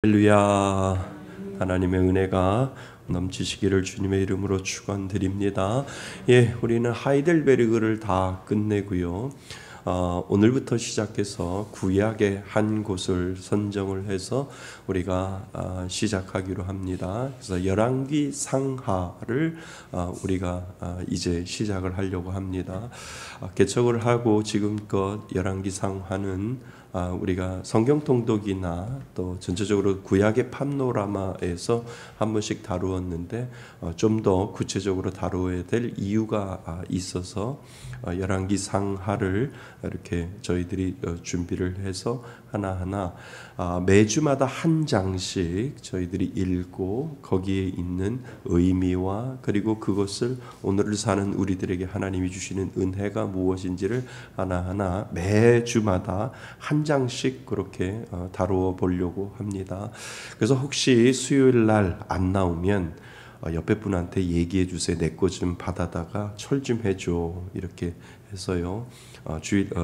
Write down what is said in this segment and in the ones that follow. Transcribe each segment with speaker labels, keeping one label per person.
Speaker 1: 할렐루야. 하나님의 은혜가 넘치시기를 주님의 이름으로 축원드립니다. 우리는 하이델베르그를 다 끝내고요. 오늘부터 시작해서 구약의 한 곳을 선정을 해서 우리가 시작하기로 합니다. 그래서 열왕기 상하를 우리가 이제 시작을 하려고 합니다. 개척을 하고 지금껏 열왕기 상하는 우리가 성경 통독이나 또 전체적으로 구약의 팜노라마에서 한 번씩 다루었는데 좀 더 구체적으로 다루어야 될 이유가 있어서 열왕기 상하를 이렇게 저희들이 준비를 해서 하나하나 매주마다 한 장씩 저희들이 읽고 거기에 있는 의미와 그리고 그것을 오늘을 사는 우리들에게 하나님이 주시는 은혜가 무엇인지를 하나하나 매주마다 한 장씩 그렇게 다루어 보려고 합니다. 그래서 혹시 수요일 날 안 나오면 옆에 분한테 얘기해 주세요. 내 거 좀 받아다가 철 좀 해줘. 이렇게 해서요.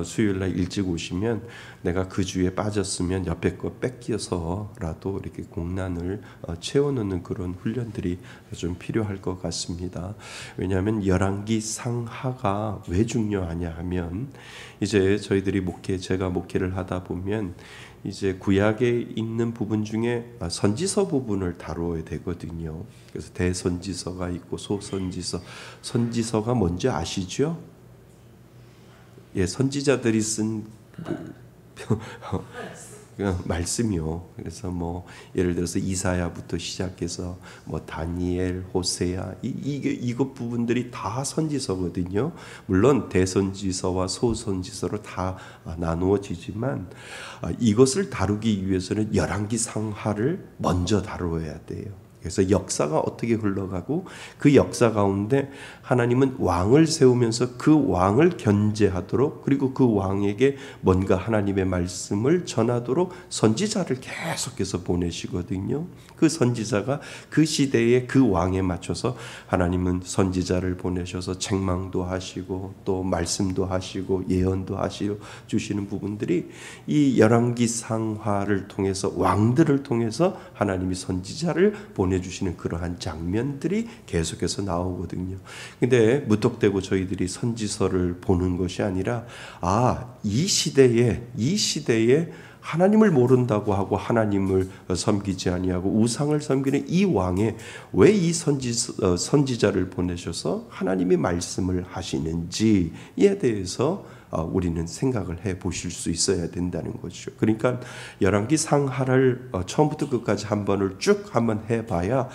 Speaker 1: 수요일 날 일찍 오시면 내가 그 주에 빠졌으면 옆에 거 뺏겨서라도 이렇게 공란을 채워놓는 그런 훈련들이 좀 필요할 것 같습니다. 왜냐하면 열왕기 상하가 왜 중요하냐 하면 이제 저희들이 제가 목회를 하다 보면 이제 구약에 있는 부분 중에 선지서 부분을 다루어야 되거든요. 그래서 대선지서가 있고 소선지서. 선지서가 뭔지 아시죠? 선지자들이 쓴 말씀이요. 그래서 예를 들어서 이사야부터 시작해서 다니엘, 호세야 이것 부분들이 다 선지서거든요. 물론 대선지서와 소선지서로 다 나누어지지만 이것을 다루기 위해서는 열왕기 상하를 먼저 다루어야 돼요. 그래서 역사가 어떻게 흘러가고 그 역사 가운데 하나님은 왕을 세우면서 그 왕을 견제하도록 그리고 그 왕에게 뭔가 하나님의 말씀을 전하도록 선지자를 계속해서 보내시거든요. 그 선지자가 그 시대의 그 왕에 맞춰서 하나님은 선지자를 보내셔서 책망도 하시고 또 말씀도 하시고 예언도 하시고 주시는 부분들이 이 열왕기 상하를 통해서 왕들을 통해서 하나님이 선지자를 보내주시는 그러한 장면들이 계속해서 나오거든요. 근데 무턱대고 저희들이 선지서를 보는 것이 아니라 이 시대에 하나님을 모른다고 하고 하나님을 섬기지 아니하고 우상을 섬기는 이 왕에 왜 이 선지자를 보내셔서 하나님이 말씀을 하시는지에 대해서 우리는 생각을 해 보실 수 있어야 된다는 거죠. 그러니까 열왕기 상하를 처음부터 끝까지 한번 해봐야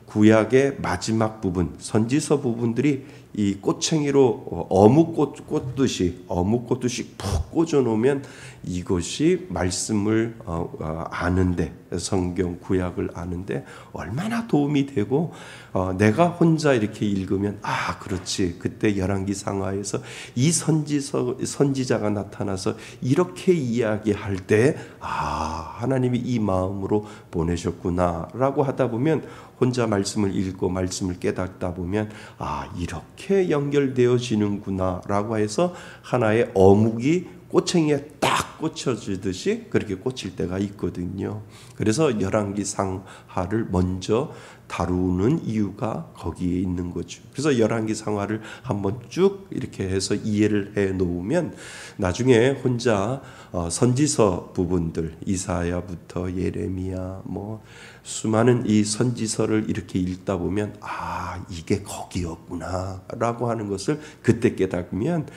Speaker 1: 구약의 마지막 부분, 선지서 부분들이 이 꼬챙이로 어묵 꽂듯이 푹 꽂아놓으면 이것이 말씀을 아는데 성경 구약을 아는데 얼마나 도움이 되고 내가 혼자 이렇게 읽으면 그렇지 그때 열왕기 상하에서 이 선지자가 나타나서 이렇게 이야기할 때 하나님이 이 마음으로 보내셨구나라고 하다 보면 혼자 말씀을 읽고 말씀을 깨닫다 보면 이렇게 연결되어지는구나라고 해서 하나의 어묵이 꼬챙이에 딱 꽂혀지듯이 그렇게 꽂힐 때가 있거든요. 그래서 열왕기 상하를 먼저 다루는 이유가 거기에 있는 거죠. 그래서 열왕기 상하를 한번 쭉 이렇게 해서 이해를 해 놓으면 나중에 혼자 선지서 부분들 이사야부터 예레미야 수많은 이 선지서를 이렇게 읽다 보면 이게 거기였구나라고 하는 것을 그때 깨닫으면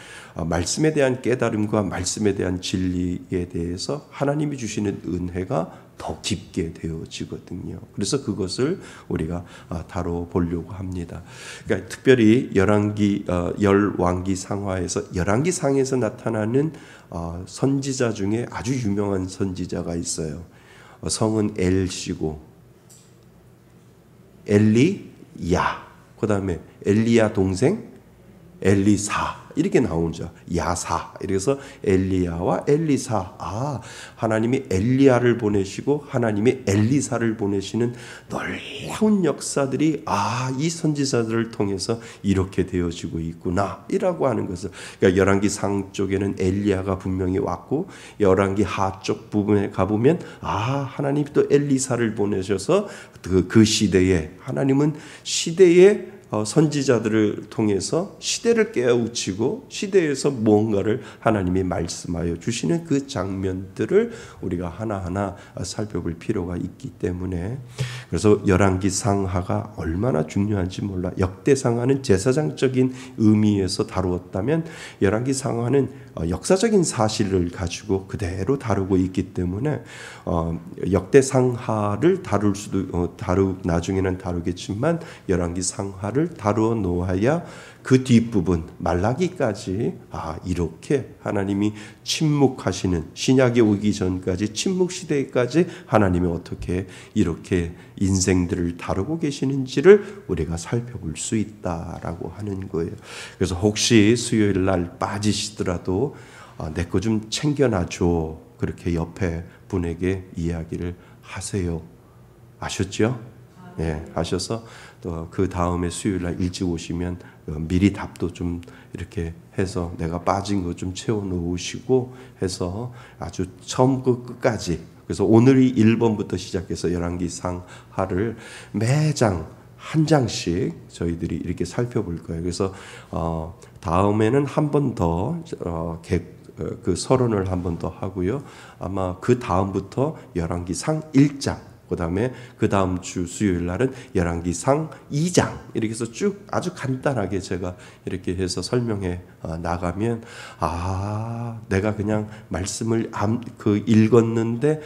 Speaker 1: 말씀에 대한 깨달음과 말씀에 대한 진리에 대해서 하나님이 주시는 은혜가 더 깊게 되어지거든요. 그래서 그것을 우리가 다뤄보려고 합니다. 그러니까 특별히 열왕기 상하에서 열왕기 상에서 나타나는 선지자 중에 아주 유명한 선지자가 있어요. 성은 엘씨고 엘리야, 그 다음에 엘리야 동생 엘리사 이렇게 나오죠. 야사. 이래서 엘리야와 엘리사. 하나님이 엘리야를 보내시고 하나님이 엘리사를 보내시는 놀라운 역사들이 이 선지자들을 통해서 이렇게 되어지고 있구나 이라고 하는 것을, 그러니까 열왕기 상 쪽에는 엘리야가 분명히 왔고 열왕기 하 쪽 부분에 가보면 하나님이 또 엘리사를 보내셔서 그 시대에, 하나님은 시대에 선지자들을 통해서 시대를 깨우치고 시대에서 무언가를 하나님이 말씀하여 주시는 그 장면들을 우리가 하나하나 살펴볼 필요가 있기 때문에, 그래서 열왕기 상하가 얼마나 중요한지 몰라. 역대상하는 제사장적인 의미에서 다루었다면 열왕기 상하는 역사적인 사실을 가지고 그대로 다루고 있기 때문에 역대상하를 다룰 수도 나중에는 다루겠지만 열왕기 상하를 다루어 놓아야 그 뒷부분 말라기까지 이렇게 하나님이 침묵하시는, 신약이 오기 전까지 침묵 시대까지 하나님이 어떻게 이렇게 인생들을 다루고 계시는지를 우리가 살펴볼 수 있다라고 하는 거예요. 그래서 혹시 수요일 날 빠지시더라도 내 거 좀 챙겨놔줘, 그렇게 옆에 분에게 이야기를 하세요. 아셨죠? 예, 하셔서 또 그 다음에 수요일 날 일찍 오시면 미리 답도 좀 이렇게 해서 내가 빠진 거 좀 채워 놓으시고 해서 아주 처음부터 끝까지, 그래서 오늘이 1번부터 시작해서 열왕기 상하를 매장 한 장씩 저희들이 이렇게 살펴볼 거예요. 그래서 다음에는 한 번 더 그 서론을 한 번 더 하고요. 아마 그 다음부터 열왕기 상 1장, 그 다음에 그 다음 주 수요일 날은 열왕기 상 2장, 이렇게 해서 쭉 아주 간단하게 제가 이렇게 해서 설명해 나가면 내가 그냥 말씀을 읽었는데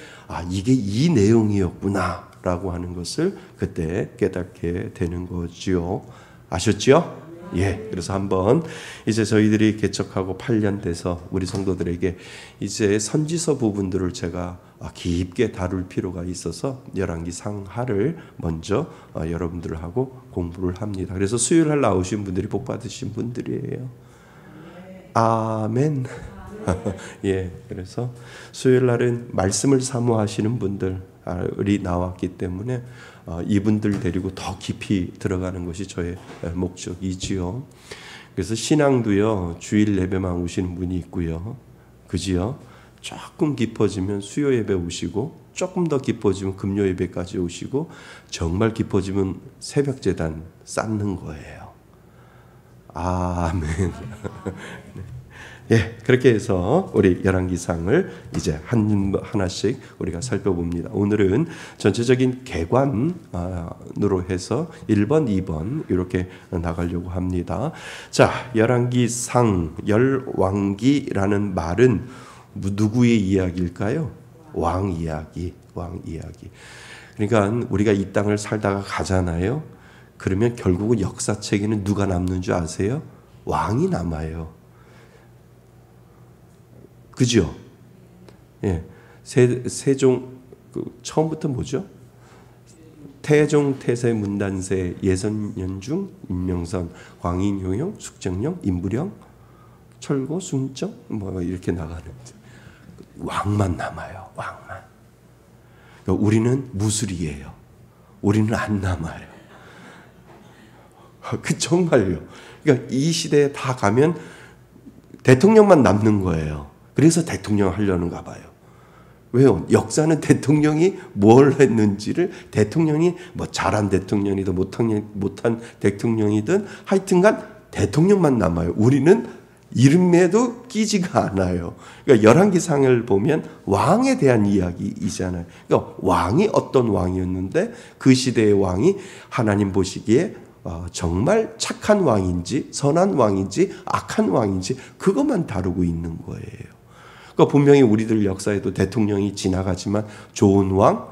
Speaker 1: 이게 이 내용이었구나 라고 하는 것을 그때 깨닫게 되는 거지요. 아셨죠? 예, 그래서 한번 이제 저희들이 개척하고 8년 돼서 우리 성도들에게 이제 선지서 부분들을 제가 깊게 다룰 필요가 있어서 열왕기 상하를 먼저 여러분들하고 공부를 합니다. 그래서 수요일 날 나오신 분들이 복 받으신 분들이에요. 아멘. 예, 그래서 수요일 날은 말씀을 사모하시는 분들이 나왔기 때문에 이분들 데리고 더 깊이 들어가는 것이 저의 목적이지요. 그래서 신앙도요, 주일 예배만 오시는 분이 있고요, 그지요? 조금 깊어지면 수요 예배 오시고, 조금 더 깊어지면 금요 예배까지 오시고, 정말 깊어지면 새벽 제단 쌓는 거예요. 아멘. 예, 그렇게 해서 우리 열왕기상을 이제 하나씩 우리가 살펴봅니다. 오늘은 전체적인 개관으로 해서 1번, 2번 이렇게 나가려고 합니다. 자, 열왕기상, 열왕기라는 말은 누구의 이야기일까요? 왕 이야기, 왕 이야기. 그러니까 우리가 이 땅을 살다가 가잖아요. 그러면 결국은 역사책에는 누가 남는 줄 아세요? 왕이 남아요. 그죠? 예, 세종 처음부터 뭐죠? 태종, 태세, 문단세, 예선연중, 임명선, 광인, 효용, 숙정령, 임부령, 철고, 순정 이렇게 나가는 왕만 남아요. 왕만. 그러니까 우리는 무술이에요. 우리는 안 남아요. 그 정말요. 그러니까 이 시대에 다 가면 대통령만 남는 거예요. 그래서 대통령 하려는가 봐요. 왜요? 역사는 대통령이 뭘 했는지를, 대통령이 잘한 대통령이든 못한 대통령이든 하여튼간 대통령만 남아요. 우리는 이름에도 끼지가 않아요. 그러니까 열왕기상을 보면 왕에 대한 이야기이잖아요. 그러니까 왕이 어떤 왕이었는데 그 시대의 왕이 하나님 보시기에 정말 착한 왕인지 선한 왕인지 악한 왕인지 그것만 다루고 있는 거예요. 그러니까 분명히 우리들 역사에도 대통령이 지나가지만 좋은 왕,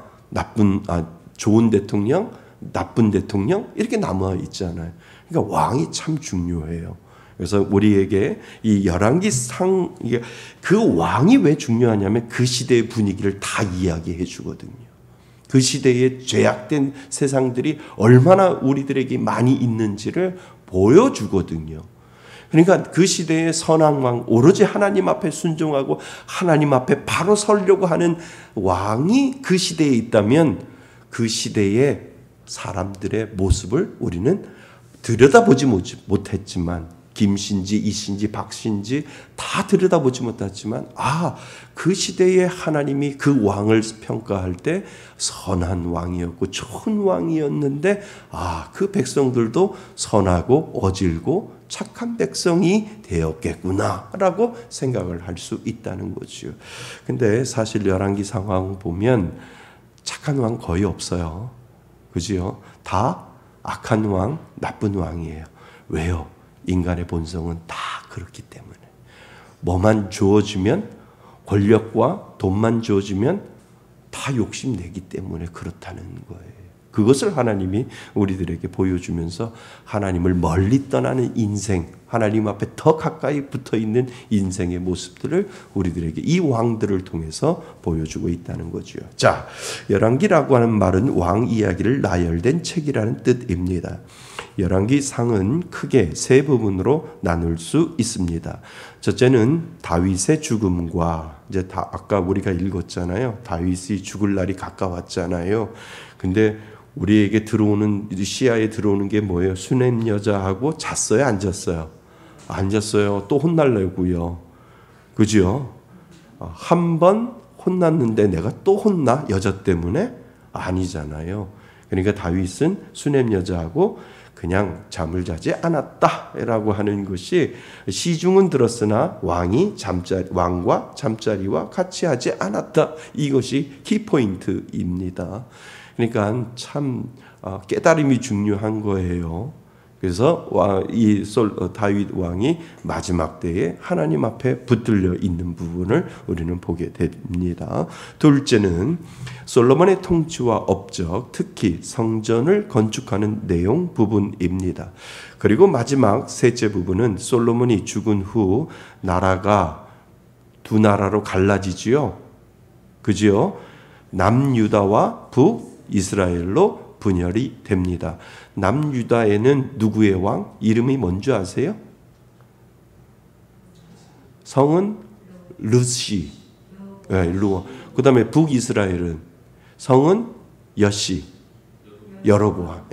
Speaker 1: 좋은 대통령, 나쁜 대통령 이렇게 남아 있잖아요. 그러니까 왕이 참 중요해요. 그래서 우리에게 이 열왕기상, 그 왕이 왜 중요하냐면 그 시대의 분위기를 다 이야기해 주거든요. 그 시대의 죄악된 세상들이 얼마나 우리들에게 많이 있는지를 보여주거든요. 그러니까 그 시대의 선한 왕, 오로지 하나님 앞에 순종하고 하나님 앞에 바로 서려고 하는 왕이 그 시대에 있다면 그 시대의 사람들의 모습을 우리는 들여다보지 못했지만, 김씨인지 이씨인지 박씨인지 다 들여다보지 못했지만, 그 시대에 하나님이 그 왕을 평가할 때 선한 왕이었고 좋은 왕이었는데, 그 백성들도 선하고 어질고 착한 백성이 되었겠구나라고 생각을 할 수 있다는 거죠. 근데 사실 열왕기 상황 보면 착한 왕 거의 없어요. 그지요? 다 악한 왕, 나쁜 왕이에요. 왜요? 인간의 본성은 다 그렇기 때문에. 뭐만 주어지면, 권력과 돈만 주어지면 다 욕심내기 때문에 그렇다는 거예요. 그것을 하나님이 우리들에게 보여주면서 하나님을 멀리 떠나는 인생, 하나님 앞에 더 가까이 붙어있는 인생의 모습들을 우리들에게 이 왕들을 통해서 보여주고 있다는 거죠. 자, 열왕기라고 하는 말은 왕 이야기를 나열된 책이라는 뜻입니다. 열왕기 상은 크게 세 부분으로 나눌 수 있습니다. 첫째는 다윗의 죽음과, 이제 아까 우리가 읽었잖아요. 다윗이 죽을 날이 가까웠잖아요. 근데 우리에게 들어오는, 시야에 들어오는 게 뭐예요? 수냄 여자하고 잤어요? 안 잤어요? 안 잤어요. 또 혼날려고요. 그죠? 한 번 혼났는데 내가 또 혼나? 여자 때문에? 아니잖아요. 그러니까 다윗은 수냄 여자하고 그냥 잠을 자지 않았다라고 하는 것이, 시중은 들었으나 왕과 잠자리와 같이 하지 않았다. 이것이 키포인트입니다. 그러니까 참 깨달음이 중요한 거예요. 그래서 다윗 왕이 마지막 때에 하나님 앞에 붙들려 있는 부분을 우리는 보게 됩니다. 둘째는 솔로몬의 통치와 업적, 특히 성전을 건축하는 내용 부분입니다. 그리고 마지막 셋째 부분은 솔로몬이 죽은 후 나라가 두 나라로 갈라지지요. 그지요? 남유다와 북이스라엘로 분열이 됩니다. 남유다에는 누구의 왕? 이름이 뭔지 아세요? 성은 르시. 그 다음에 북이스라엘은 성은 여시. 여로보암.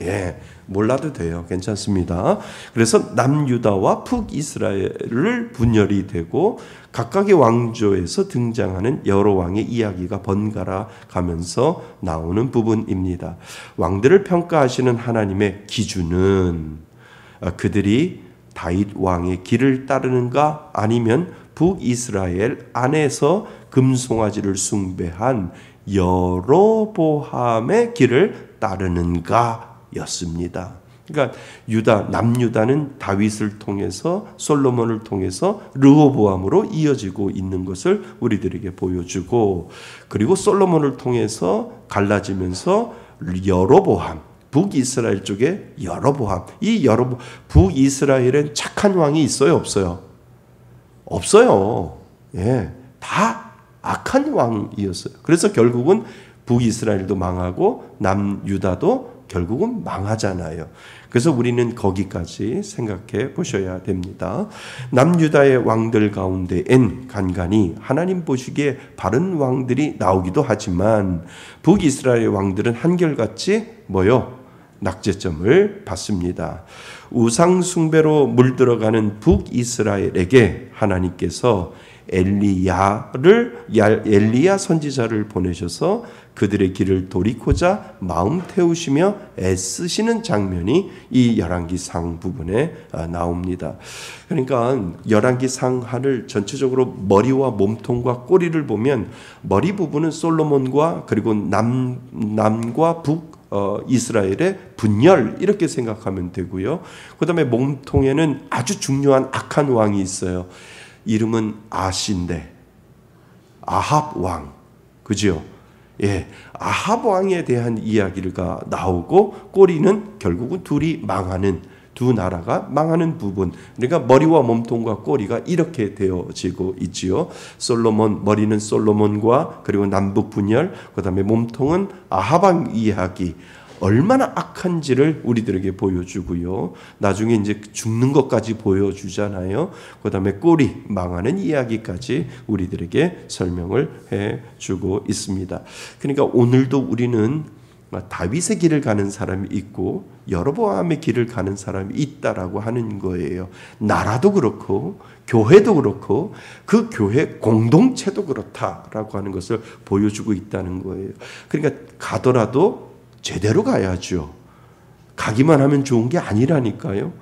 Speaker 1: 몰라도 돼요. 괜찮습니다. 그래서 남유다와 북이스라엘을 분열이 되고 각각의 왕조에서 등장하는 여러 왕의 이야기가 번갈아 가면서 나오는 부분입니다. 왕들을 평가하시는 하나님의 기준은 그들이 다윗 왕의 길을 따르는가, 아니면 북이스라엘 안에서 금송아지를 숭배한 여로보암의 길을 따르는가였습니다. 그러니까 남유다는 다윗을 통해서, 솔로몬을 통해서 르호보암으로 이어지고 있는 것을 우리들에게 보여주고, 그리고 솔로몬을 통해서 갈라지면서 여로보암, 북이스라엘 쪽에 여로보암, 북이스라엘엔 착한 왕이 있어요, 없어요? 없어요. 다 악한 왕이었어요. 그래서 결국은 북이스라엘도 망하고 남유다도 결국은 망하잖아요. 그래서 우리는 거기까지 생각해 보셔야 됩니다. 남유다의 왕들 가운데엔 간간히 하나님 보시기에 바른 왕들이 나오기도 하지만 북이스라엘 왕들은 한결같이 낙제점을 받습니다. 우상 숭배로 물들어가는 북이스라엘에게 하나님께서 엘리야 선지자를 보내셔서 그들의 길을 돌이고자 마음 태우시며 애쓰시는 장면이 이 열왕기상 부분에 나옵니다. 그러니까 열왕기상하를 전체적으로 머리와 몸통과 꼬리를 보면, 머리 부분은 솔로몬과 그리고 남과 북 이스라엘의 분열, 이렇게 생각하면 되고요. 그 다음에 몸통에는 아주 중요한 악한 왕이 있어요. 이름은 아시인데 아합 왕, 그죠? 아합 왕에 대한 이야기가 나오고, 꼬리는 결국은 두 나라가 망하는 부분. 그러니까 머리와 몸통과 꼬리가 이렇게 되어지고 있지요. 머리는 솔로몬과 그리고 남북 분열, 그 다음에 몸통은 아합 왕 이야기. 얼마나 악한지를 우리들에게 보여주고요. 나중에 이제 죽는 것까지 보여주잖아요. 그 다음에 꼴이 망하는 이야기까지 우리들에게 설명을 해주고 있습니다. 그러니까 오늘도 우리는 다윗의 길을 가는 사람이 있고 여로보암의 길을 가는 사람이 있다라고 하는 거예요. 나라도 그렇고 교회도 그렇고 그 교회 공동체도 그렇다라고 하는 것을 보여주고 있다는 거예요. 그러니까 가더라도 제대로 가야죠. 가기만 하면 좋은 게 아니라니까요.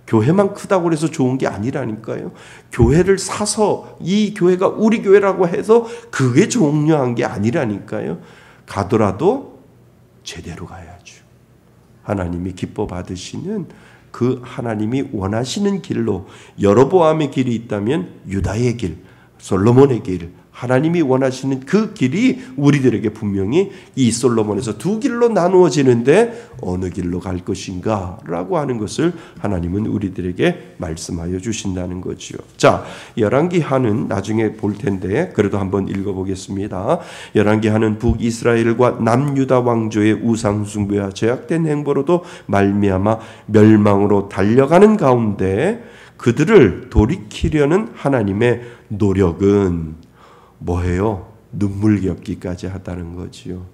Speaker 1: 교회만 크다고 해서 좋은 게 아니라니까요. 교회를 사서 이 교회가 우리 교회라고 해서 그게 중요한 게 아니라니까요. 가더라도 제대로 가야죠. 하나님이 기뻐 받으시는 그 하나님이 원하시는 길로 여로보암의 길이 있다면 유다의 길, 솔로몬의 길, 하나님이 원하시는 그 길이 우리들에게 분명히 이 솔로몬에서 두 길로 나누어지는데 어느 길로 갈 것인가 라고 하는 것을 하나님은 우리들에게 말씀하여 주신다는 거죠. 자, 열왕기하는 나중에 볼 텐데 그래도 한번 읽어보겠습니다. 열왕기하는 북이스라엘과 남유다 왕조의 우상숭배와 죄악된 행보로도 말미암아 멸망으로 달려가는 가운데 그들을 돌이키려는 하나님의 노력은 뭐예요? 눈물겹기까지 하다는 거지요.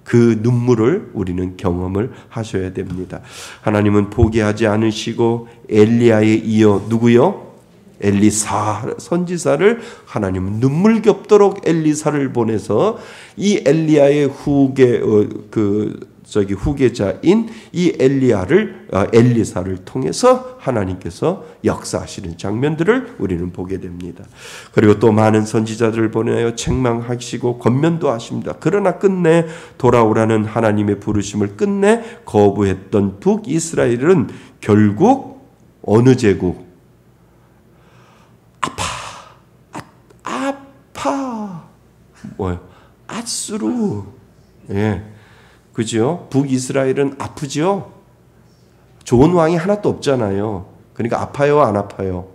Speaker 1: 그 눈물을 우리는 경험을 하셔야 됩니다. 하나님은 포기하지 않으시고 엘리야에 이어 누구요? 엘리사 선지자를 하나님은 눈물겹도록 엘리사를 보내서 이 엘리야의 후계자인 이 엘리사를 통해서 하나님께서 역사하시는 장면들을 우리는 보게 됩니다. 그리고 또 많은 선지자들을 보내어 책망하시고 권면도 하십니다. 그러나 끝내 돌아오라는 하나님의 부르심을 끝내 거부했던 북이스라엘은 결국 어느 제국? 뭐요? 아수르. 예. 그죠? 북이스라엘은 아프죠? 좋은 왕이 하나도 없잖아요. 그러니까 아파요, 안 아파요?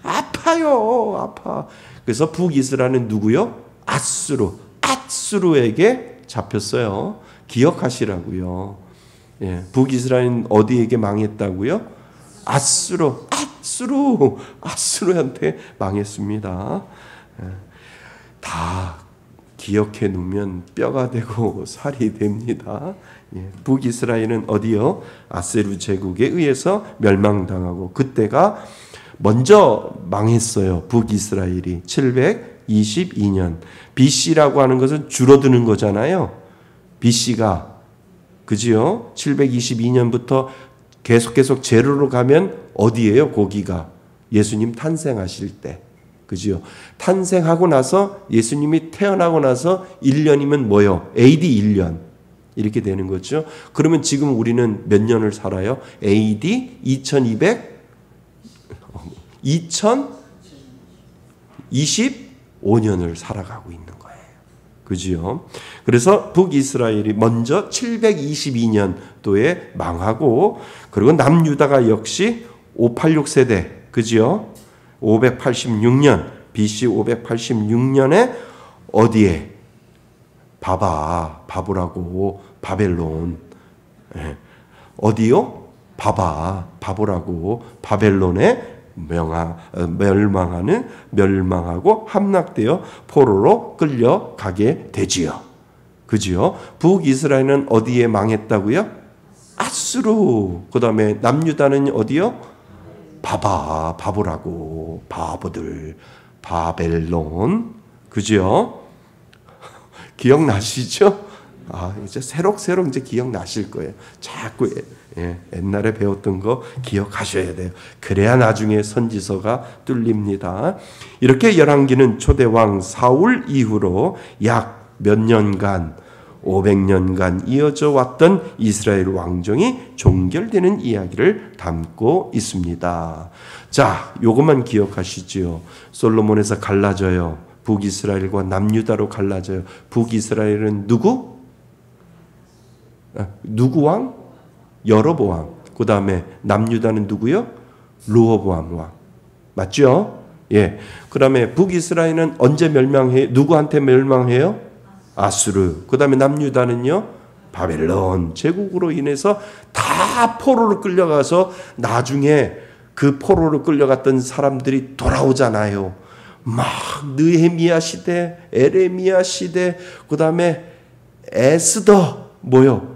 Speaker 1: 아파요, 아파. 그래서 북이스라엘은 누구요? 아수르에게 잡혔어요. 기억하시라고요. 예. 북이스라엘은 어디에게 망했다고요? 아수르한테 망했습니다. 예. 다 기억해 놓으면 뼈가 되고 살이 됩니다. 북이스라엘은 어디요? 아세르 제국에 의해서 멸망당하고 그때가 먼저 망했어요. 북이스라엘이 722년 BC라고 하는 것은 줄어드는 거잖아요. BC가 그지요? 722년부터 계속 제로로 가면 어디예요? 거기가 예수님 탄생하실 때. 그죠? 탄생하고 나서 예수님이 태어나고 나서 1년이면 뭐요? AD 1년. 이렇게 되는 거죠. 그러면 지금 우리는 몇 년을 살아요? AD 2025년을 살아가고 있는 거예요. 그죠? 그래서 북이스라엘이 먼저 722년도에 망하고 그리고 남유다가 역시 586 세대. 그죠? 586년 BC 586년에 어디에 바보라고 바벨론. 어디요? 바보라고 바벨론에 멸망하고 함락되어 포로로 끌려가게 되지요. 그지요? 북이스라엘은 어디에 망했다고요? 아수르. 그 다음에 남유다는 어디요? 바보라고 바보들 바벨론. 그죠? 기억나시죠? 이제 새록새록 이제 기억나실 거예요. 자꾸 옛날에 배웠던 거 기억하셔야 돼요. 그래야 나중에 선지서가 뚫립니다. 이렇게 열왕기는 초대왕 사울 이후로 약 몇 년간 500년간 이어져 왔던 이스라엘 왕정이 종결되는 이야기를 담고 있습니다. 자, 요것만 기억하시지요. 솔로몬에서 갈라져요. 북이스라엘과 남유다로 갈라져요. 북이스라엘은 누구? 누구 왕? 여로보암. 그 다음에 남유다는 누구요? 르호보암 왕. 맞죠? 예. 그 다음에 북이스라엘은 언제 멸망해요? 누구한테 멸망해요? 아수르. 그 다음에 남유다는요? 바벨론 제국으로 인해서 다 포로로 끌려가서 나중에 그 포로로 끌려갔던 사람들이 돌아오잖아요. 막 느헤미야 시대, 에레미야 시대, 그 다음에 에스더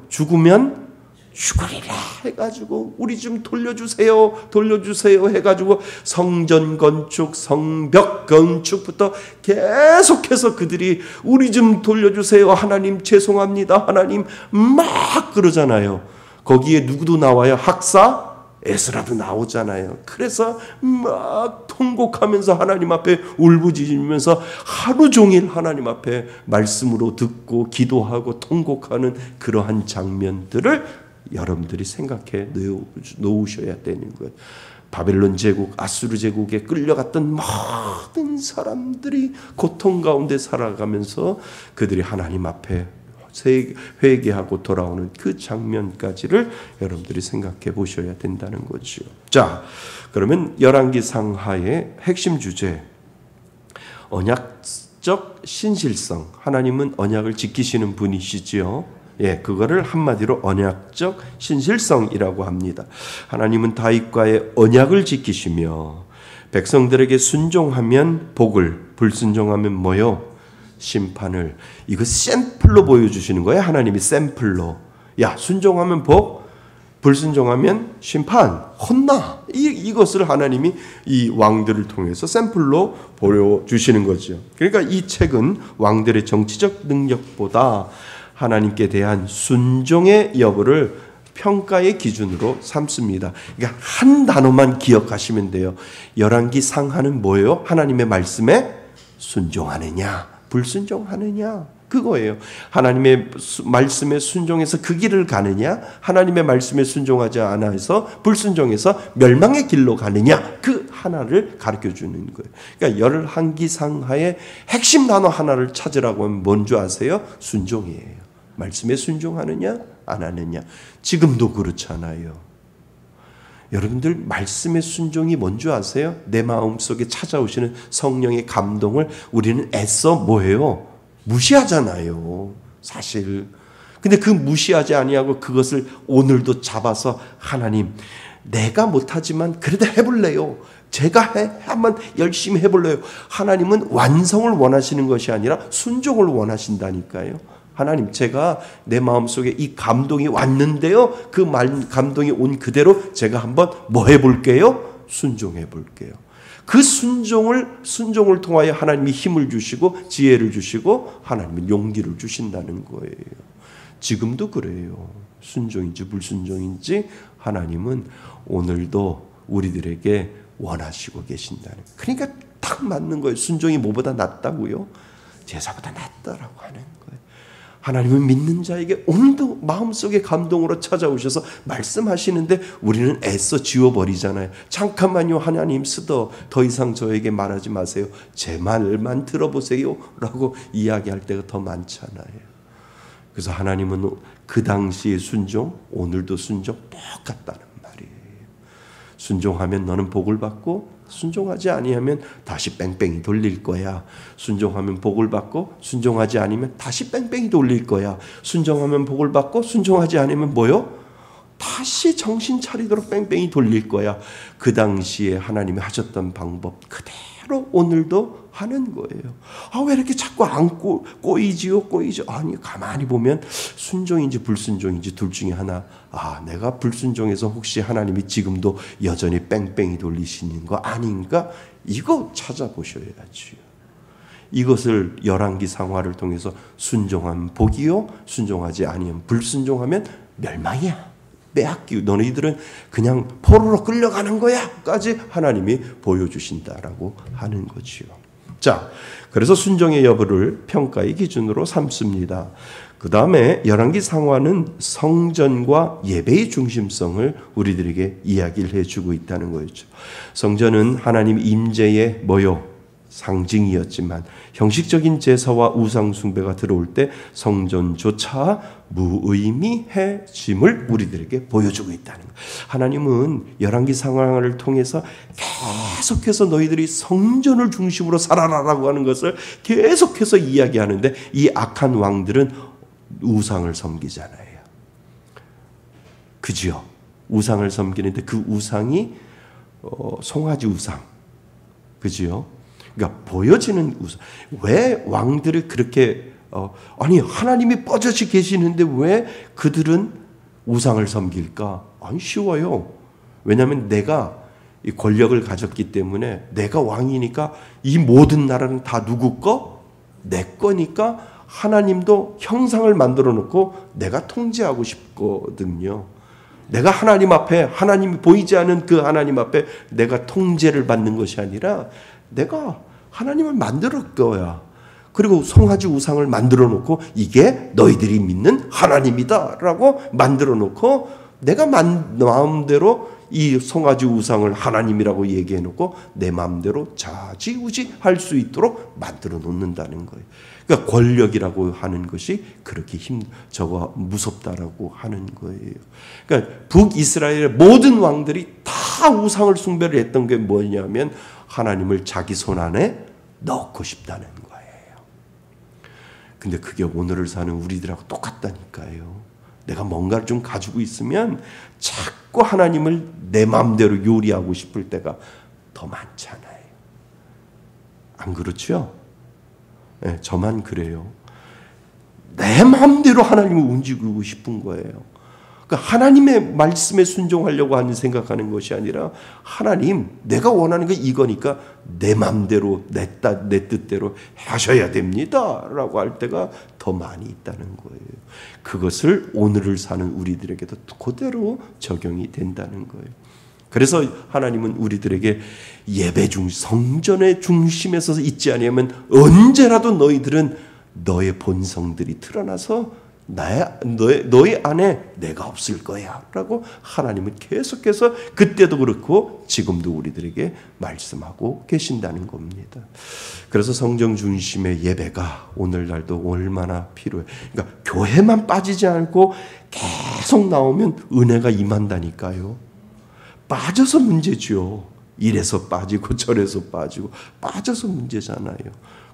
Speaker 1: 죽으면 죽으리라 해가지고 우리 좀 돌려주세요 해가지고 성전 건축, 성벽 건축부터 계속해서 그들이 우리 좀 돌려주세요, 하나님 죄송합니다, 하나님 막 그러잖아요. 거기에 누구도 나와요? 학사 에스라도 나오잖아요. 그래서 막 통곡하면서 하나님 앞에 울부짖으면서 하루 종일 하나님 앞에 말씀으로 듣고 기도하고 통곡하는 그러한 장면들을 여러분들이 생각해 놓으셔야 되는 거예요. 바벨론 제국, 아수르 제국에 끌려갔던 모든 사람들이 고통 가운데 살아가면서 그들이 하나님 앞에 회개하고 돌아오는 그 장면까지를 여러분들이 생각해 보셔야 된다는 거죠. 자, 그러면 열왕기 상하의 핵심 주제, 언약적 신실성. 하나님은 언약을 지키시는 분이시지요. 예, 그거를 한마디로 언약적 신실성이라고 합니다. 하나님은 다윗과의 언약을 지키시며 백성들에게 순종하면 복을, 불순종하면 뭐요? 심판을. 이거 샘플로 보여주시는 거예요. 하나님이 샘플로. 야, 순종하면 복, 불순종하면 심판, 혼나. 이것을 하나님이 이 왕들을 통해서 샘플로 보여주시는 거죠. 그러니까 이 책은 왕들의 정치적 능력보다 하나님께 대한 순종의 여부를 평가의 기준으로 삼습니다. 그러니까 한 단어만 기억하시면 돼요. 열왕기 상하는 뭐예요? 하나님의 말씀에 순종하느냐, 불순종하느냐, 그거예요. 하나님의 말씀에 순종해서 그 길을 가느냐, 하나님의 말씀에 순종하지 않아서 불순종해서 멸망의 길로 가느냐, 그 하나를 가르쳐주는 거예요. 그러니까 열왕기 상하의 핵심 단어 하나를 찾으라고 하면 뭔지 아세요? 순종이에요. 말씀에 순종하느냐 안 하느냐. 지금도 그렇잖아요. 여러분들 말씀의 순종이 뭔지 아세요? 내 마음속에 찾아오시는 성령의 감동을 우리는 애써 뭐예요? 무시하잖아요, 사실. 근데 그 무시하지 아니하고 그것을 오늘도 잡아서 하나님, 내가 못하지만 그래도 해볼래요. 제가 한번 열심히 해볼래요. 하나님은 완성을 원하시는 것이 아니라 순종을 원하신다니까요. 하나님, 제가 내 마음속에 이 감동이 왔는데요, 그 감동이 온 그대로 제가 한번 뭐 해볼게요? 순종해 볼게요. 그 순종을 통하여 하나님이 힘을 주시고 지혜를 주시고 하나님은 용기를 주신다는 거예요. 지금도 그래요. 순종인지 불순종인지 하나님은 오늘도 우리들에게 원하시고 계신다는 거예요. 그러니까 딱 맞는 거예요. 순종이 뭐보다 낫다고요? 제사보다 낫다라고 하는 거예요. 하나님은 믿는 자에게 오늘도 마음속의 감동으로 찾아오셔서 말씀하시는데 우리는 애써 지워버리잖아요. 잠깐만요, 하나님 쓰더 더 이상 저에게 말하지 마세요. 제 말만 들어보세요 라고 이야기할 때가 더 많잖아요. 그래서 하나님은 그 당시의 순종, 오늘도 순종 똑같다는 말이에요. 순종하면 너는 복을 받고 순종하지 아니하면 다시 뺑뺑이 돌릴 거야. 순종하면 복을 받고 순종하지 않으면 다시 뺑뺑이 돌릴 거야. 순종하면 복을 받고 순종하지 않으면 뭐요? 다시 정신 차리도록 뺑뺑이 돌릴 거야. 그 당시에 하나님이 하셨던 방법 그대로 오늘도 하는 거예요. 왜 이렇게 자꾸 안 꼬이지요? 아니, 가만히 보면 순종인지 불순종인지 둘 중에 하나. 내가 불순종해서 혹시 하나님이 지금도 여전히 뺑뺑이 돌리시는 거 아닌가? 이거 찾아보셔야지요. 이것을 열왕기 상하를 통해서 순종하면 복이요, 순종하지 아니면 불순종하면 멸망이야. 빼앗기고 너희들은 그냥 포로로 끌려가는 거야까지 하나님이 보여주신다라고 하는 거지요. 자, 그래서 순종의 여부를 평가의 기준으로 삼습니다. 그 다음에 열왕기 상하는 성전과 예배의 중심성을 우리들에게 이야기를 해주고 있다는 거였죠. 성전은 하나님 임재의 상징이었지만 형식적인 제사와 우상 숭배가 들어올 때 성전조차 무의미해짐을 우리들에게 보여주고 있다는 거예요. 하나님은 열왕기 상하를 통해서 계속해서 너희들이 성전을 중심으로 살아라라고 하는 것을 계속해서 이야기하는데 이 악한 왕들은 우상을 섬기잖아요. 그지요? 우상을 섬기는데 그 우상이 송아지 우상. 그지요? 그러니까 보여지는 우상. 왜 왕들이 그렇게 아니 하나님이 뻗어지 계시는데 왜 그들은 우상을 섬길까? 아니 쉬워요. 왜냐하면 내가 이 권력을 가졌기 때문에 내가 왕이니까 이 모든 나라는 다 누구 거? 내 거니까 하나님도 형상을 만들어 놓고 내가 통제하고 싶거든요. 내가 하나님 앞에 하나님이 보이지 않은 그 하나님 앞에 내가 통제를 받는 것이 아니라 내가 하나님을 만들 거야. 그리고 송아지 우상을 만들어 놓고 이게 너희들이 믿는 하나님이다라고 만들어 놓고 내가 마음대로 이 송아지 우상을 하나님이라고 얘기해 놓고 내 마음대로 좌지우지 할 수 있도록 만들어 놓는다는 거예요. 그러니까 권력이라고 하는 것이 그렇게 저거 무섭다라고 하는 거예요. 그러니까 북이스라엘의 모든 왕들이 다 우상을 숭배를 했던 게 뭐냐면 하나님을 자기 손 안에 넣고 싶다는 거예요. 근데 그게 오늘을 사는 우리들하고 똑같다니까요. 내가 뭔가를 좀 가지고 있으면 자꾸 하나님을 내 마음대로 요리하고 싶을 때가 더 많잖아요. 안 그렇죠? 네, 저만 그래요. 내 마음대로 하나님을 움직이고 싶은 거예요. 그러니까 하나님의 말씀에 순종하려고 하는 생각하는 것이 아니라 하나님 내가 원하는 게 이거니까 내 마음대로 내 뜻대로 하셔야 됩니다 라고 할 때가 더 많이 있다는 거예요. 그것을 오늘을 사는 우리들에게도 그대로 적용이 된다는 거예요. 그래서 하나님은 우리들에게 예배 성전의 중심에 서서 있지 아니하면 언제라도 너희들은 너의 본성들이 드러나서 너희 안에 내가 없을 거야 라고 하나님은 계속해서 그때도 그렇고 지금도 우리들에게 말씀하고 계신다는 겁니다. 그래서 성전 중심의 예배가 오늘날도 얼마나 필요해. 그러니까 교회만 빠지지 않고 계속 나오면 은혜가 임한다니까요. 빠져서 문제죠. 이래서 빠지고 저래서 빠지고 빠져서 문제잖아요.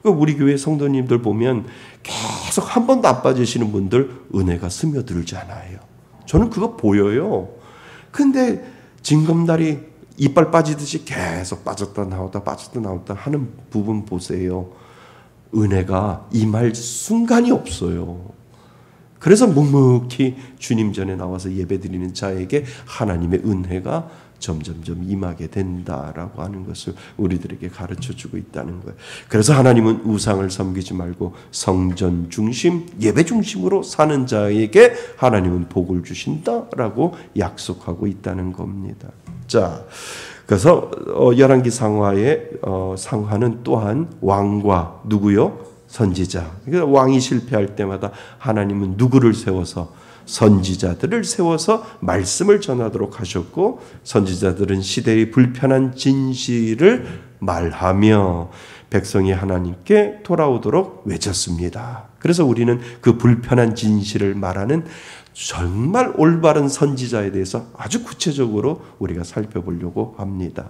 Speaker 1: 우리 교회 성도님들 보면 계속 한 번도 안 빠지시는 분들 은혜가 스며들잖아요. 저는 그거 보여요. 근데 징검다리 이빨 빠지듯이 계속 빠졌다 나왔다 하는 부분 보세요. 은혜가 임할 순간이 없어요. 그래서 묵묵히 주님 전에 나와서 예배드리는 자에게 하나님의 은혜가 점점점 임하게 된다라고 하는 것을 우리들에게 가르쳐주고 있다는 거예요. 그래서 하나님은 우상을 섬기지 말고 성전 중심, 예배 중심으로 사는 자에게 하나님은 복을 주신다라고 약속하고 있다는 겁니다. 자, 그래서 열왕기 상하의 상하는 또한 왕과 누구요? 선지자. 그러니까 왕이 실패할 때마다 하나님은 누구를 세워서 선지자들을 세워서 말씀을 전하도록 하셨고 선지자들은 시대의 불편한 진실을 말하며 백성이 하나님께 돌아오도록 외쳤습니다. 그래서 우리는 그 불편한 진실을 말하는 정말 올바른 선지자에 대해서 아주 구체적으로 우리가 살펴보려고 합니다.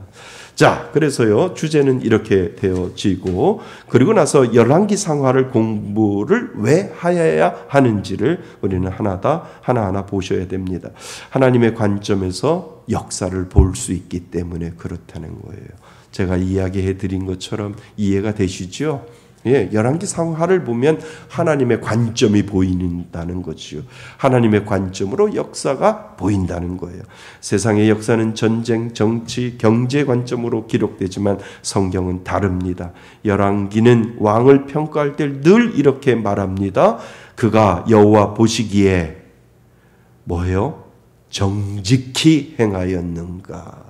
Speaker 1: 자, 그래서요 주제는 이렇게 되어지고 그리고 나서 열왕기 상하를 공부를 왜 하여야 하는지를 우리는 하나하나 보셔야 됩니다. 하나님의 관점에서 역사를 볼 수 있기 때문에 그렇다는 거예요. 제가 이야기해 드린 것처럼 이해가 되시죠? 예, 열왕기 상하를 보면 하나님의 관점이 보인다는 거지요. 하나님의 관점으로 역사가 보인다는 거예요. 세상의 역사는 전쟁, 정치, 경제 관점으로 기록되지만 성경은 다릅니다. 열왕기는 왕을 평가할 때 늘 이렇게 말합니다. 그가 여호와 보시기에 뭐예요? 정직히 행하였는가?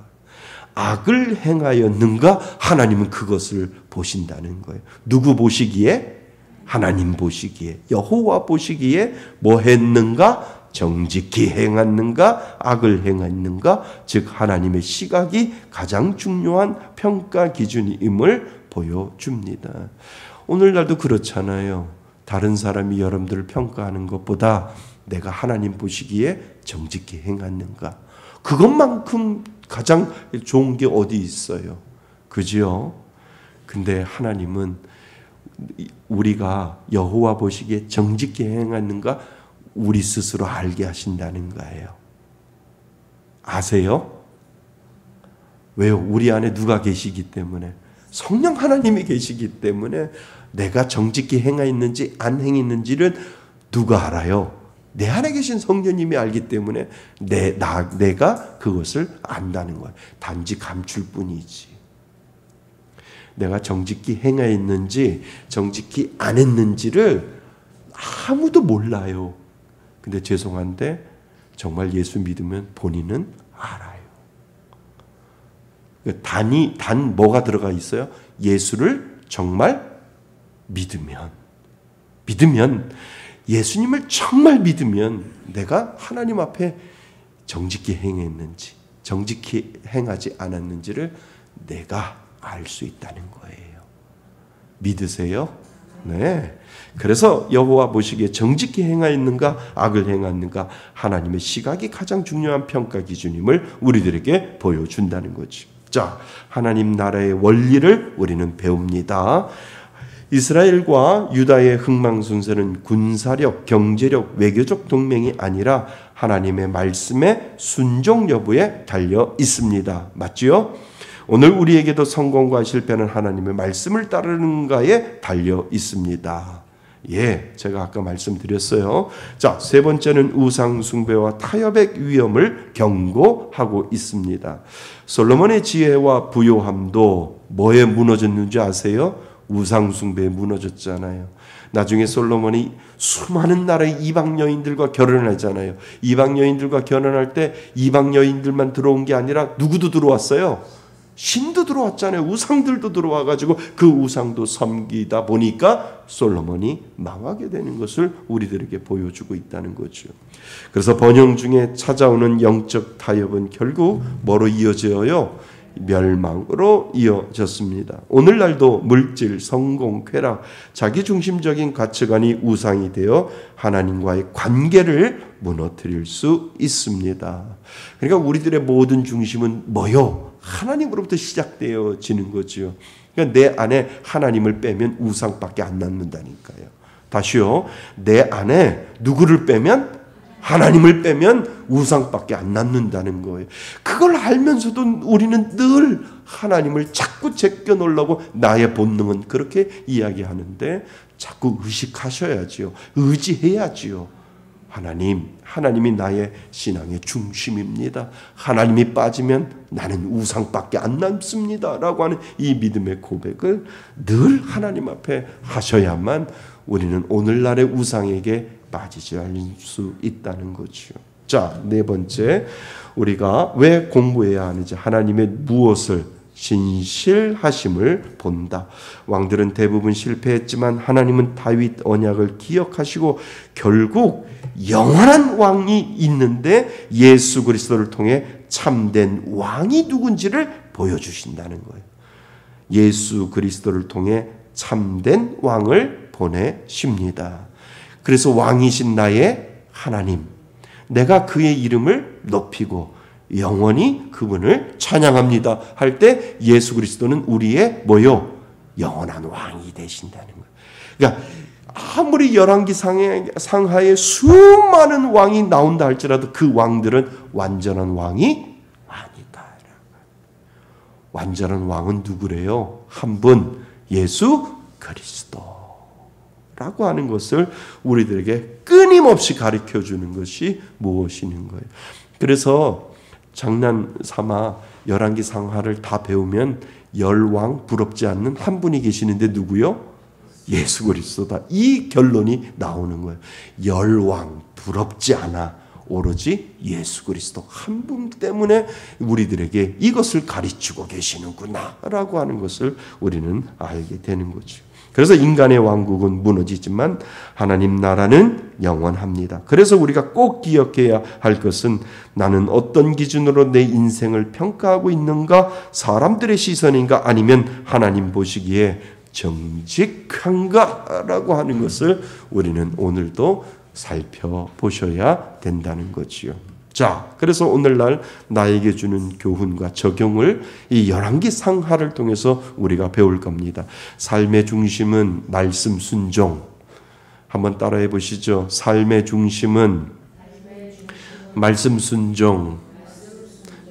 Speaker 1: 악을 행하였는가? 하나님은 그것을 보신다는 거예요. 누구 보시기에? 하나님 보시기에. 여호와 보시기에 뭐 했는가? 정직히 행했는가? 악을 행했는가? 즉 하나님의 시각이 가장 중요한 평가 기준임을 보여줍니다. 오늘날도 그렇잖아요. 다른 사람이 여러분들을 평가하는 것보다 내가 하나님 보시기에 정직히 행했는가? 그것만큼 가장 좋은 게 어디 있어요? 그죠? 근데 하나님은 우리가 여호와 보시기에 정직히 행했는가? 우리 스스로 알게 하신다는 거예요. 아세요? 왜요? 우리 안에 누가 계시기 때문에, 성령 하나님이 계시기 때문에 내가 정직히 행하였는지 안 행했는지를 누가 알아요? 내 안에 계신 성령님이 알기 때문에 내가 그것을 안다는 거예요. 단지 감출 뿐이지. 내가 정직히 행하였는지 정직히 안 했는지를 아무도 몰라요. 근데 죄송한데 정말 예수 믿으면 본인은 알아요. 단 뭐가 들어가 있어요? 예수를 정말 믿으면, 예수님을 정말 믿으면 내가 하나님 앞에 정직히 행했는지 정직히 행하지 않았는지를 내가 알 수 있다는 거예요. 믿으세요? 네. 그래서 여호와 보시기에 정직히 행하였는가 악을 행하였는가 하나님의 시각이 가장 중요한 평가 기준임을 우리들에게 보여준다는 거죠. 자, 하나님 나라의 원리를 우리는 배웁니다. 이스라엘과 유다의 흥망순쇠는 군사력, 경제력, 외교적 동맹이 아니라 하나님의 말씀의 순종 여부에 달려 있습니다. 맞지요? 오늘 우리에게도 성공과 실패는 하나님의 말씀을 따르는가에 달려 있습니다. 예, 제가 아까 말씀드렸어요. 자, 세 번째는 우상 숭배와 타협의 위험을 경고하고 있습니다. 솔로몬의 지혜와 부요함도 뭐에 무너졌는지 아세요? 우상 숭배에 무너졌잖아요. 나중에 솔로몬이 수많은 나라의 이방 여인들과 결혼을 하잖아요. 이방 여인들과 결혼할 때 이방 여인들만 들어온 게 아니라 누구도 들어왔어요? 신도 들어왔잖아요. 우상들도 들어와가지고 그 우상도 섬기다 보니까 솔로몬이 망하게 되는 것을 우리들에게 보여주고 있다는 거죠. 그래서 번영 중에 찾아오는 영적 타협은 결국 뭐로 이어져요? 멸망으로 이어졌습니다. 오늘날도 물질, 성공, 쾌락, 자기중심적인 가치관이 우상이 되어 하나님과의 관계를 무너뜨릴 수 있습니다. 그러니까 우리들의 모든 중심은 뭐요? 하나님으로부터 시작되어지는 거죠. 그러니까 내 안에 하나님을 빼면 우상밖에 안 남는다니까요. 다시요. 내 안에 누구를 빼면? 하나님을 빼면 우상밖에 안 남는다는 거예요. 그걸 알면서도 우리는 늘 하나님을 자꾸 제껴 놓으려고 나의 본능은 그렇게 이야기하는데 자꾸 의식하셔야지요. 의지해야지요. 하나님이 나의 신앙의 중심입니다. 하나님이 빠지면 나는 우상밖에 안 남습니다. 라고 하는 이 믿음의 고백을 늘 하나님 앞에 하셔야만 우리는 오늘날의 우상에게 빠지지 않을 수 있다는 거죠. 자, 네 번째, 우리가 왜 공부해야 하는지, 하나님의 무엇을 신실하심을 본다. 왕들은 대부분 실패했지만 하나님은 다윗 언약을 기억하시고 결국 영원한 왕이 있는데 예수 그리스도를 통해 참된 왕이 누군지를 보여주신다는 거예요. 예수 그리스도를 통해 참된 왕을 보내십니다. 그래서 왕이신 나의 하나님, 내가 그의 이름을 높이고 영원히 그분을 찬양합니다 할 때 예수 그리스도는 우리의 뭐요? 영원한 왕이 되신다는 거예요. 그러니까 아무리 열왕기 상하에 수많은 왕이 나온다 할지라도 그 왕들은 완전한 왕이 아니다. 완전한 왕은 누구래요? 한 분, 예수 그리스도. 라고 하는 것을 우리들에게 끊임없이 가르쳐주는 것이 무엇이는 거예요. 그래서 장난 삼아 열왕기 상하를 다 배우면 열왕 부럽지 않는 한 분이 계시는데 누구요? 예수 그리스도다. 이 결론이 나오는 거예요. 열왕 부럽지 않아. 오로지 예수 그리스도 한 분 때문에 우리들에게 이것을 가르치고 계시는구나 라고 하는 것을 우리는 알게 되는 거죠. 그래서 인간의 왕국은 무너지지만 하나님 나라는 영원합니다. 그래서 우리가 꼭 기억해야 할 것은 나는 어떤 기준으로 내 인생을 평가하고 있는가? 사람들의 시선인가? 아니면 하나님 보시기에 정직한가? 라고 하는 것을 우리는 오늘도 살펴보셔야 된다는 거지요. 자, 그래서 오늘날 나에게 주는 교훈과 적용을 이 열왕기 상하를 통해서 우리가 배울 겁니다. 삶의 중심은 말씀 순종, 한번 따라해 보시죠. 삶의 중심은 말씀 순종.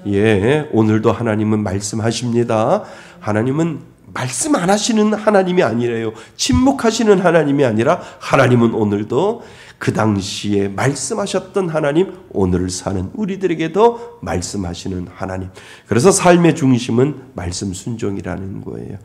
Speaker 1: 예, 오늘도 하나님은 말씀하십니다. 하나님은 말씀 안 하시는 하나님이 아니래요. 침묵하시는 하나님이 아니라 하나님은 오늘도 그 당시에 말씀하셨던 하나님, 오늘 사는 우리들에게도 말씀하시는 하나님. 그래서 삶의 중심은 말씀 순종이라는 거예요.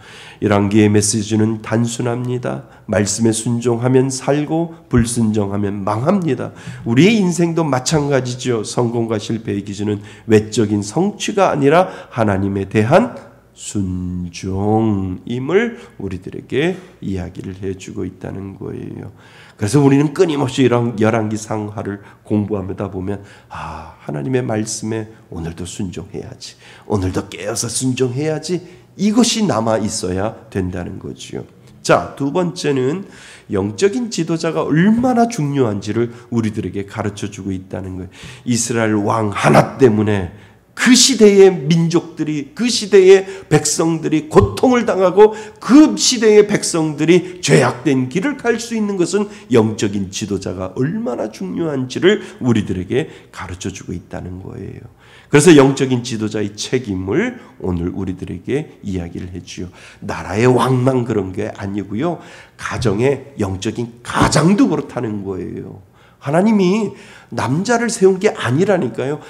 Speaker 1: 열왕기의 메시지는 단순합니다. 말씀에 순종하면 살고 불순종하면 망합니다. 우리의 인생도 마찬가지죠. 성공과 실패의 기준은 외적인 성취가 아니라 하나님에 대한 순종임을 우리들에게 이야기를 해주고 있다는 거예요. 그래서 우리는 끊임없이 열왕기 상하를 공부하다 보면 하나님의 말씀에 오늘도 순종해야지, 오늘도 깨어서 순종해야지, 이것이 남아 있어야 된다는 거지요. 자, 두 번째는 영적인 지도자가 얼마나 중요한지를 우리들에게 가르쳐주고 있다는 거예요. 이스라엘 왕 하나 때문에 그 시대의 민족들이, 그 시대의 백성들이 고통을 당하고 그 시대의 백성들이 죄악된 길을 갈 수 있는 것은 영적인 지도자가 얼마나 중요한지를 우리들에게 가르쳐주고 있다는 거예요. 그래서 영적인 지도자의 책임을 오늘 우리들에게 이야기를 해주요. 나라의 왕만 그런 게 아니고요. 가정의 영적인 가장도 그렇다는 거예요. 하나님이 남자를 세운 게 아니라니까요.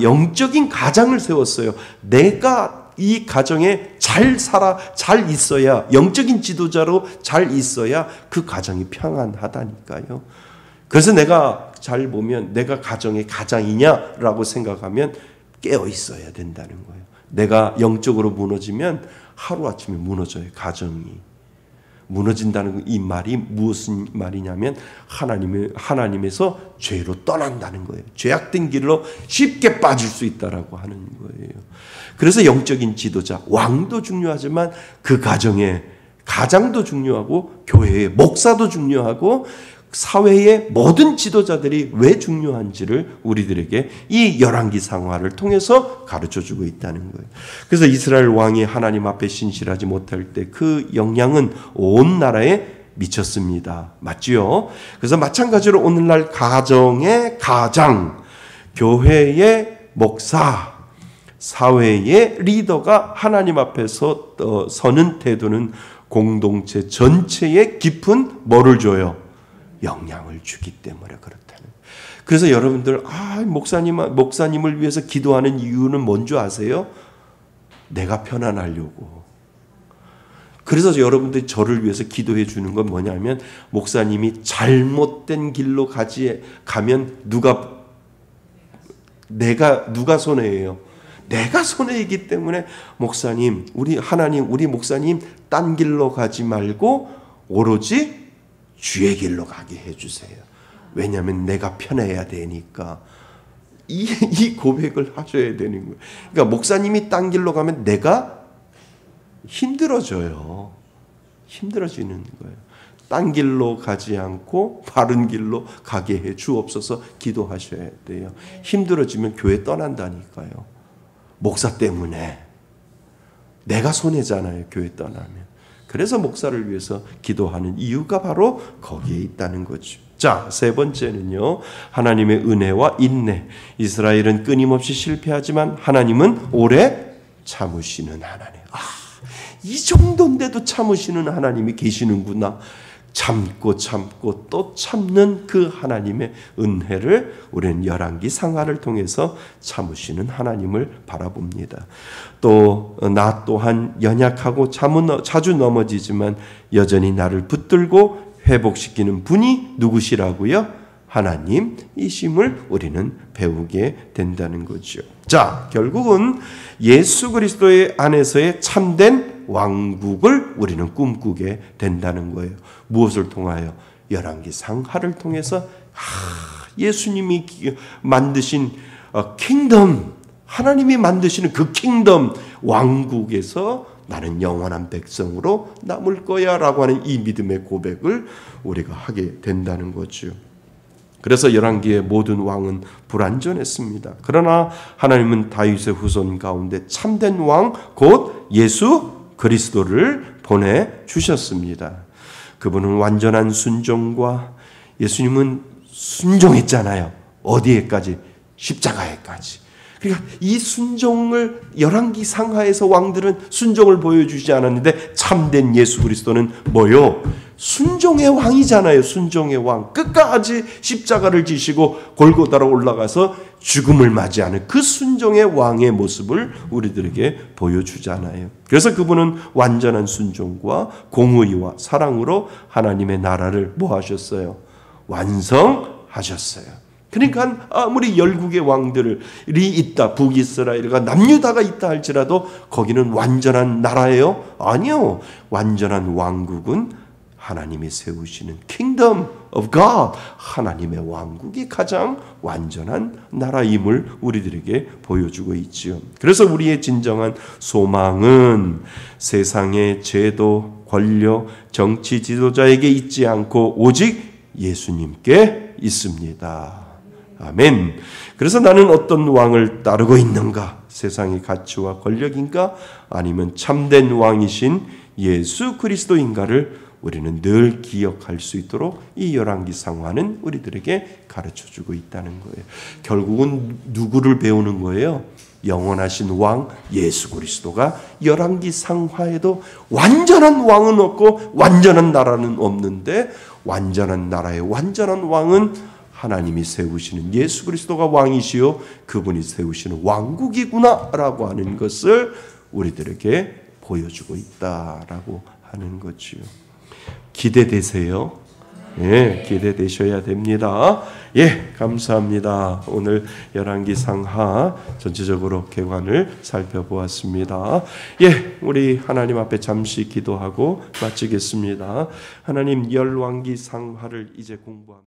Speaker 1: 영적인 가장을 세웠어요. 내가 이 가정에 잘 살아, 잘 있어야, 영적인 지도자로 잘 있어야 그 가정이 평안하다니까요. 그래서 내가 잘 보면 내가 가정의 가장이냐라고 생각하면 깨어 있어야 된다는 거예요. 내가 영적으로 무너지면 하루아침에 무너져요. 가정이. 무너진다는 이 말이 무슨 말이냐면 하나님에서 죄로 떠난다는 거예요. 죄악된 길로 쉽게 빠질 수 있다라고 하는 거예요. 그래서 영적인 지도자, 왕도 중요하지만 그 가정의 가장도 중요하고 교회의 목사도 중요하고 사회의 모든 지도자들이 왜 중요한지를 우리들에게 이 열왕기 상하를 통해서 가르쳐주고 있다는 거예요. 그래서 이스라엘 왕이 하나님 앞에 신실하지 못할 때 그 영향은 온 나라에 미쳤습니다. 맞지요? 그래서 마찬가지로 오늘날 가정의 가장, 교회의 목사, 사회의 리더가 하나님 앞에서 서는 태도는 공동체 전체에 깊은 뭐를 줘요? 영향을 주기 때문에 그렇다는. 그래서 여러분들 목사님을 위해서 기도하는 이유는 뭔지 아세요? 내가 편안하려고. 그래서 여러분들이 저를 위해서 기도해 주는 건 뭐냐면 목사님이 잘못된 길로 가면 누가 손해예요? 내가 손해이기 때문에 목사님, 우리 목사님 딴 길로 가지 말고 오로지 주의 길로 가게 해주세요. 왜냐하면 내가 편해야 되니까. 이 고백을 하셔야 되는 거예요. 그러니까 목사님이 딴 길로 가면 내가 힘들어지는 거예요. 딴 길로 가지 않고 바른 길로 가게 해 주옵소서 기도하셔야 돼요. 힘들어지면 교회 떠난다니까요. 목사 때문에. 내가 손해잖아요. 교회 떠나면. 그래서 목사를 위해서 기도하는 이유가 바로 거기에 있다는 거죠. 자, 세 번째는요. 하나님의 은혜와 인내. 이스라엘은 끊임없이 실패하지만 하나님은 오래 참으시는 하나님. 이 정도인데도 참으시는 하나님이 계시는구나. 참고 또 참는 그 하나님의 은혜를 우리는 열왕기 상하를 통해서 참으시는 하나님을 바라봅니다. 또 나 또한 연약하고 자주 넘어지지만 여전히 나를 붙들고 회복시키는 분이 누구시라고요? 하나님이심을 우리는 배우게 된다는 거죠. 자, 결국은 예수 그리스도의 안에서의 참된 왕국을 우리는 꿈꾸게 된다는 거예요. 무엇을 통하여? 열왕기 상하를 통해서 예수님이 만드신 킹덤, 하나님이 만드시는 그 킹덤 왕국에서 나는 영원한 백성으로 남을 거야 라고 하는 이 믿음의 고백을 우리가 하게 된다는 거죠. 그래서 열왕기의 모든 왕은 불완전했습니다. 그러나 하나님은 다윗의 후손 가운데 참된 왕 곧 예수 그리스도를 보내주셨습니다. 그분은 완전한 순종과 예수님은 순종했잖아요. 어디에까지? 십자가에까지. 그러니까 이 순종을 열왕기 상하에서 왕들은 순종을 보여주지 않았는데 참된 예수 그리스도는 뭐요? 순종의 왕이잖아요. 순종의 왕. 끝까지 십자가를 지시고 골고다로 올라가서 죽음을 맞이하는 그 순종의 왕의 모습을 우리들에게 보여주잖아요. 그래서 그분은 완전한 순종과 공의와 사랑으로 하나님의 나라를 뭐 하셨어요? 완성하셨어요. 그러니까 아무리 열국의 왕들이 있다, 북이스라엘과 남유다가 있다 할지라도 거기는 완전한 나라예요? 아니요. 완전한 왕국은 하나님이 세우시는 Kingdom of God, 하나님의 왕국이 가장 완전한 나라임을 우리들에게 보여주고 있지요. 그래서 우리의 진정한 소망은 세상의 제도, 권력, 정치 지도자에게 있지 않고 오직 예수님께 있습니다. 아멘. 그래서 나는 어떤 왕을 따르고 있는가? 세상의 가치와 권력인가? 아니면 참된 왕이신 예수 그리스도인가를 우리는 늘 기억할 수 있도록 이 열왕기 상하는 우리들에게 가르쳐주고 있다는 거예요. 결국은 누구를 배우는 거예요? 영원하신 왕 예수 그리스도가 열왕기 상하에도 완전한 왕은 없고 완전한 나라는 없는데 완전한 나라의 완전한 왕은 하나님이 세우시는 예수 그리스도가 왕이시요 그분이 세우시는 왕국이구나라고 하는 것을 우리들에게 보여주고 있다라고 하는 거지요. 기대되세요? 예, 기대되셔야 됩니다. 예, 감사합니다. 오늘 열왕기 상하 전체적으로 개관을 살펴보았습니다. 예, 우리 하나님 앞에 잠시 기도하고 마치겠습니다. 하나님 열왕기 상하를 이제 공부합니다.